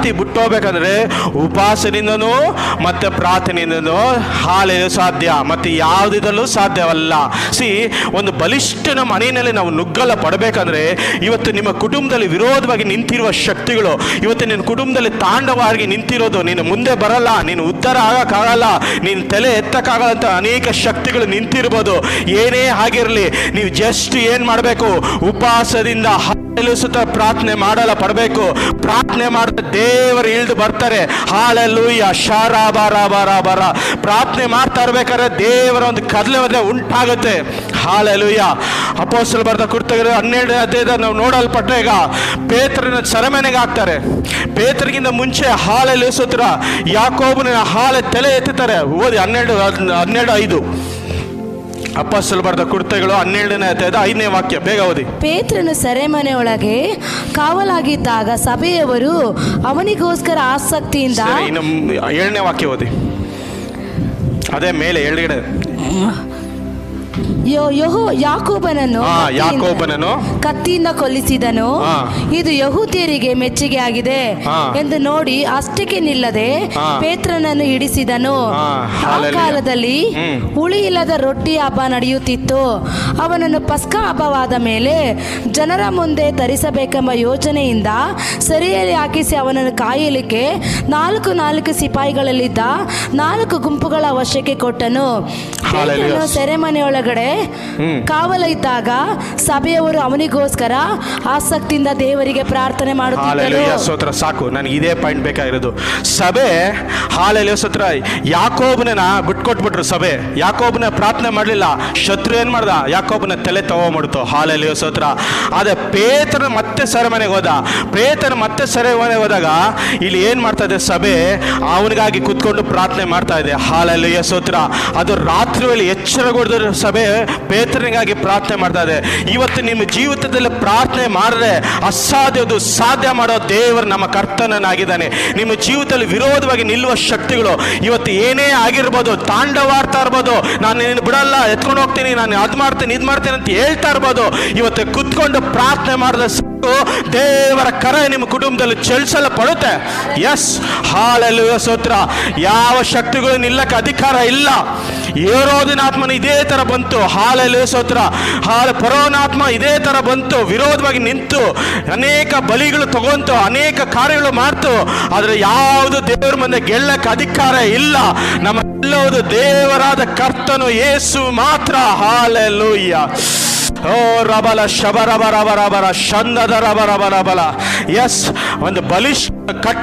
ಸಂಗಾತಿ ಬಿಟ್ಟೋಗ್ಬೇಕಂದ್ರೆ ಉಪವಾಸದಿಂದನೂ ಮತ್ತೆ ಪ್ರಾರ್ಥನೆಯಿಂದನೂ ಹಾಲೆಲು ಸಾಧ್ಯ, ಮತ್ತೆ ಯಾವುದಿದಲ್ಲೂ ಸಾಧ್ಯವಲ್ಲ. ಒಂದು ಬಲಿಷ್ಠನ ಮನೆಯಲ್ಲಿ ನಾವು ನುಗ್ಗಲ ಪಡಬೇಕಂದ್ರೆ ಇವತ್ತು ನಿಮ್ಮ ಕುಟುಂಬದಲ್ಲಿ ವಿರೋಧವಾಗಿ ನಿಂತಿರುವ ಶಕ್ತಿಗಳು, ಇವತ್ತು ನಿನ್ನ ಕುಟುಂಬದಲ್ಲಿ ತಾಂಡವಾಗಿ ನಿಂತಿರೋದು, ನೀನು ಮುಂದೆ ಬರಲ್ಲ, ನೀನು ಉದ್ಧಾರ ಆಗಕ್ಕಾಗಲ್ಲ, ನೀನು ತಲೆ ಎತ್ತಕ್ಕಾಗಲ್ಲ ಅಂತ ಅನೇಕ ಶಕ್ತಿಗಳು ನಿಂತಿರ್ಬೋದು. ಏನೇ ಆಗಿರಲಿ, ನೀವು ಜಸ್ಟ್ ಏನ್ ಮಾಡಬೇಕು, ಉಪವಾಸದಿಂದ ಸುತ್ತ ಪ್ರಾರ್ಥನೆ ಮಾಡಲ್ಲ ಪಡಬೇಕು. ಪ್ರಾರ್ಥನೆ ಮಾಡಿದ ದೇವರು ಇಳಿದು ಬರ್ತಾರೆ. ಹಾಲೆಲೂಯ, ಶಾರಾಬಾರ ಪ್ರಾರ್ಥನೆ ಮಾಡ್ತಾ ಇರ್ಬೇಕಾದ್ರೆ ದೇವರ ಒಂದು ಕದಲೆ ಉಂಟಾಗುತ್ತೆ. ಹಾಲೆಲೂಯ. ಅಪೊಸ್ತಲರು ಬರೆದ ಕೃತ್ಯಗಳು 12ನೇ ಅಧ್ಯಾಯದ ನಾವು ನೋಡಲ್ಪಟ್ಟ ಈಗ ಪೇತ್ರನ ಸೆರೆಮನೆಗೆ ಹಾಕ್ತಾರೆ. ಪೇತ್ರಗಿಂತ ಮುಂಚೆ ಹಾಲೆಲೂಯ ಸ್ತೋತ್ರ ಯಾಕೋಬನ ಹಾಲೆ ತಲೆ ಎತ್ತುತ್ತಾರೆ. ಓದಿ 12:5 ಅಪೊಸ್ತಲರು ಬರೆದ ಕೃತ್ಯಗಳು 12ನೇ ಅಧ್ಯಾಯದ 5ನೇ ವಾಕ್ಯ, ಬೇಗ ಓದಿ. ಪೇತ್ರನು ಸೆರೆಮನೆಯೊಳಗೆ ಕಾವಲಾಗಿದ್ದಾಗ ಸಭೆಯವರು ಅವನಿಗೋಸ್ಕರ ಆಸಕ್ತಿಯಿಂದ, ಇನ್ನು 7ನೇ ವಾಕ್ಯ ಓದಿ, ಅದೇ ಮೇಲೆ ಎಳಗಡೆ. ಯಾಕೋಬನನ್ನು ಕತ್ತಿಯಿಂದ ಕೊಲ್ಲಿಸಿದನು. ಇದು ಯಹೂದ್ಯರಿಗೆ ಮೆಚ್ಚುಗೆ ಆಗಿದೆ ಎಂದು ನೋಡಿ ಅಷ್ಟಕ್ಕೆ ನಿಲ್ಲದೆ ಪೇತ್ರನನ್ನು ಹಿಡಿಸಿದನು. ಆ ಕಾಲದಲ್ಲಿ ಹುಳಿ ಇಲ್ಲದ ರೊಟ್ಟಿ ಹಬ್ಬ ನಡೆಯುತ್ತಿತ್ತು. ಅವನನ್ನು ಪಸ್ಕ ಹಬ್ಬವಾದ ಮೇಲೆ ಜನರ ಮುಂದೆ ತರಿಸಬೇಕೆಂಬ ಯೋಚನೆಯಿಂದ ಸೆರೆಯಲ್ಲಿ ಹಾಕಿಸಿ ಅವನನ್ನು ಕಾಯಲಿಕ್ಕೆ 4 ಸಿಪಾಯಿಗಳಲ್ಲಿದ್ದ 4 ಗುಂಪುಗಳ ವಶಕ್ಕೆ ಕೊಟ್ಟನು. ಸೆರೆಮನೆಯೊಳಗಡೆ ಕಾವಲ ಇದ್ದಾಗ ಸಭೆಯವರು ಅವನಿಗೋಸ್ಕರ ಆಸಕ್ತಿಯಿಂದ ದೇವರಿಗೆ ಪ್ರಾರ್ಥನೆ ಮಾಡುತ್ತಿದ್ದರು. ಸ್ತೋತ್ರ. ಸಾಕು, ನನಗೆ ಇದೇ ಪಾಯಿಂಟ್ ಬೇಕಾಗಿರೋದು. ಸಭೆ ಹಾಲೆಲೂಯ ಸ್ತೋತ್ರ ಯಾಕೋಬನ ಬಿಟ್ಕೊಟ್ಬಿಟ್ರು. ಸಭೆ ಯಾಕೋಬನ ಪ್ರಾರ್ಥನೆ ಮಾಡಲಿಲ್ಲ. ಶತ್ರು ಏನ್ ಮಾಡ್ದ, ಯಾಕೋಬನ ತಲೆ ತಗೊಂಡ್ಬಿಡ್ತು. ಹಾಲೆಲೂಯ ಸ್ತೋತ್ರ. ಅದೇ ಪೇತ್ರನ ಮತ್ತೆ ಸೆರೆಮನೆಗೆ ಹೋದ. ಪೇತ್ರನ ಮತ್ತೆ ಸೆರೆಮನೆಗೆ ಹೋದಾಗ ಇಲ್ಲಿ ಏನ್ ಮಾಡ್ತಾ ಇದೆ, ಸಭೆ ಅವನಿಗಾಗಿ ಕುತ್ಕೊಂಡು ಪ್ರಾರ್ಥನೆ ಮಾಡ್ತಾ ಇದೆ. ಹಾಲೆಲೂಯ ಸ್ತೋತ್ರ. ಅದು ರಾತ್ರಿ ವೇಳೆ ಎಚ್ಚರಗೊಳಿದ ಸಭೆ ಪೇತ್ರನಿಗಾಗಿ ಪ್ರಾರ್ಥನೆ ಮಾಡ್ತಾ ಇದೆ. ಇವತ್ತು ನಿಮ್ಮ ಜೀವಿತದಲ್ಲಿ ಪ್ರಾರ್ಥನೆ ಮಾಡಿದ್ರೆ ಅಸಾಧ್ಯದು ಸಾಧ್ಯ ಮಾಡೋ ದೇವರು ನಮ್ಮ ಕರ್ತನಾಗಿದ್ದಾನೆ. ನಿಮ್ಮ ಜೀವಿತದಲ್ಲಿ ವಿರೋಧವಾಗಿ ನಿಲ್ಲುವ ಶಕ್ತಿಗಳು ಇವತ್ತು ಏನೇ ಆಗಿರ್ಬೋದು, ತಾಂಡವಾಡ್ತಾ ಇರ್ಬೋದು, ನಾನು ನಿನ್ನ ಬಿಡಲ್ಲ, ಎತ್ಕೊಂಡು ಹೋಗ್ತೀನಿ, ನಾನು ಅದು ಮಾಡ್ತೀನಿ ಇದು ಮಾಡ್ತೀನಿ ಅಂತ ಹೇಳ್ತಾ ಇರ್ಬೋದು. ಇವತ್ತು ಕುತ್ಕೊಂಡು ಪ್ರಾರ್ಥನೆ ಮಾಡಿದ ದೇವರ ಕರ ನಿಮ್ಮ ಕುಟುಂಬದಲ್ಲಿ ಚಲಿಸಲು ಪಡುತ್ತೆ. ಎಸ್, ಹಾಲೆಲೂಯ ಸ್ತೋತ್ರ. ಯಾವ ಶಕ್ತಿಗಳು ನಿಲ್ಲಕ್ಕೆ ಅಧಿಕಾರ ಇಲ್ಲ. ಹೇರೋದಿನ ಆತ್ಮನ ಇದೇ ತರ ಬಂತು. ಹಾಲೆಲೂಯ ಸ್ತೋತ್ರ. ಫರೋನಾತ್ಮ ಇದೇ ತರ ಬಂತು, ವಿರೋಧವಾಗಿ ನಿಂತು ಅನೇಕ ಬಲಿಗಳು ತಗೊಂತು, ಅನೇಕ ಕಾರ್ಯಗಳು ಮಾಡ್ತು. ಆದ್ರೆ ಯಾವುದು ದೇವರ ಮುಂದೆ ಗೆಲ್ಲಕ್ಕೆ ಅಧಿಕಾರ ಇಲ್ಲ. ನಮ್ಮ ಗೆಲ್ಲುವುದು ದೇವರಾದ ಕರ್ತನು ಯೇಸು ಮಾತ್ರ. ಹಾಲೆಲೂಯ. ಓ ರಬಲ ಶಬರಬರಬರಬರ ಶಂದದ ರಬರಬರಬಲ. ಎಸ್, ಒಂದು ಬಲಿಷ್ಠ